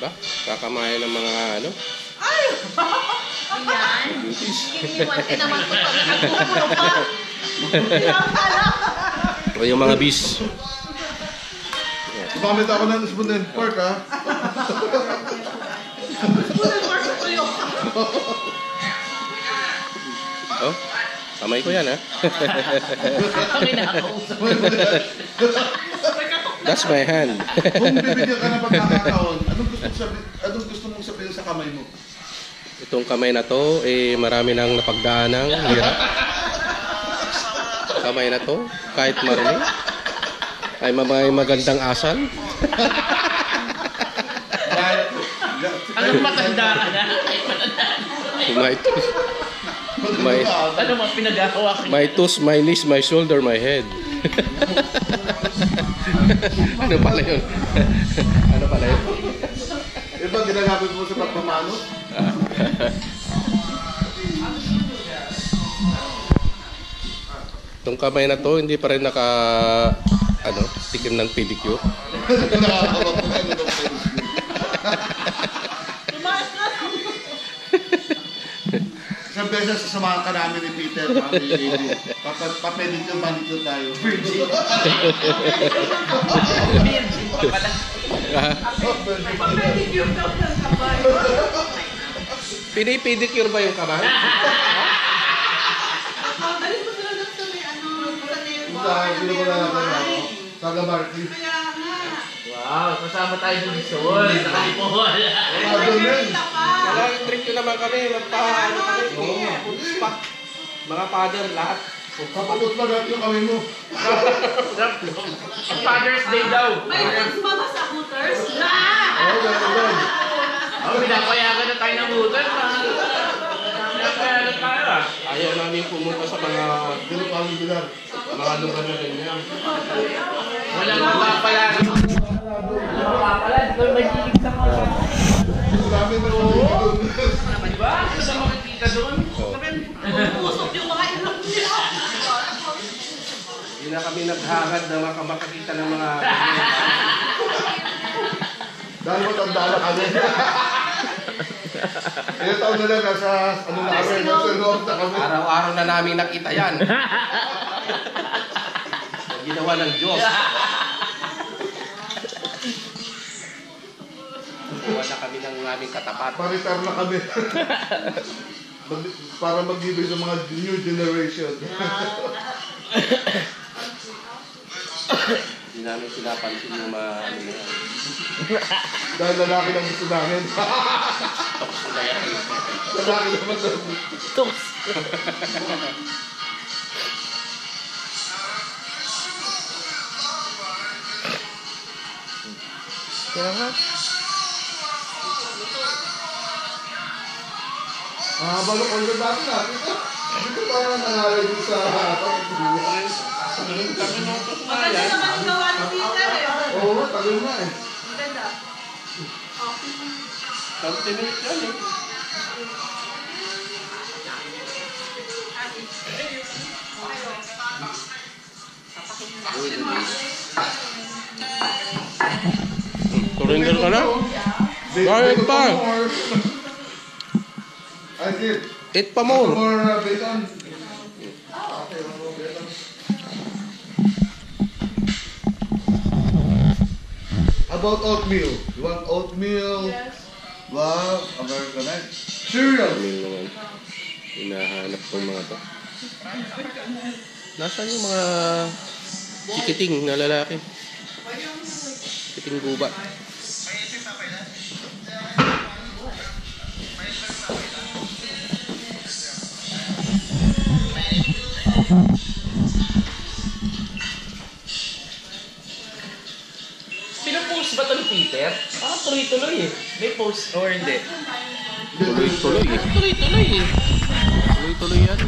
Ba? Kakamayan ng mga ano? Ay! Ayan. Iniwan. Eh naman ko pag nagkukulo pa. O yung mga bis. Pamit ako ng spoon and fork, ha? Spoon and fork ko yun. Oh, kamay ko yan, ha? Kami nakakausap. That's my hand. Kung bibigyan ka ng pagkakataon, anong gusto mong sabihin sa kamay mo? Itong kamay na to, eh, marami nang napagdaanang hirap. Kamay na to, kahit marumi, ay may magandang asal. Anong matanda ka na? Ano mga pinag-ahawa ka? My toes, my knees, my shoulder, my head. Ano pala yun? Ano pala yun? Iba ginagamit mo sa pagpamano? Itong kamay na to, hindi pa rin tikim ng pedicure. Nakakawag ko ng pedicure. Isang beses sasamahan ka namin ni Peter, papedicure, manicure tayo. Virgin. Virgin pa pala. Papedicure daw ng kamay. Pinipedicure ba yung kamay? Dali mo sila lang sa may Sino ko na natin ako? Saga Marky. Kaya nga. Wow, kasama tayo ng Sol sa Kalipol. Walang drink yun naman kami. Magpaano kami. Mga father, lahat. Kapatid pa natin yung kami mo. Father's Day daw. May mama sa hooters. Oo, gano'n. Pinapayagan na tayo ng hooters. Pinapayagan na tayo ah. Ayaw namin pumunta sa mga Dito pa kami bilang. lugar na ganyan. Walang mapapala. Walang mapapala. Di ko magiging sa mga. Dami na doon. Diba? Ano sa makikita doon? Pusok yung mga ilong nila. Hindi na kami naghangad na makakita ng mga Dahil matanda na kami. Ilang taon na lang, nasa ano na kami, nasa loob na kami. araw-araw na namin nakita yan. Ginawa ng Diyos. Ginawa na kami ng aming katapat. Paritar na kami. Para mag-ibig sa mga new generation. Hindi namin pinapansin yung mga ano na yan. Dahil lalaki lang gusto namin. Lalaki naman daw. Kaya nga. Balok on the dati natin. Dito parang nangalay dito sa pagbubuhay. Maganda naman yung gawa ni Peter eh. Oo, tagal na eh. Maganda. 30 minutes yan eh. Surrender ka na? Bakit pa? I did. Eat pa more. More bacon. Okay, more bacon. About oatmeal. You want oatmeal? Yes. Wow, Americanized. Cereal. Meal naman. Hinahanap kong mga to. Nasaan yung mga chikiting na lalaki? Chikiting gubat. Pinupost ba ito ni Peter? Tuloy-tuloy eh. May post or hindi? Tuloy-tuloy eh. Tuloy-tuloy eh. Tuloy-tuloy yan.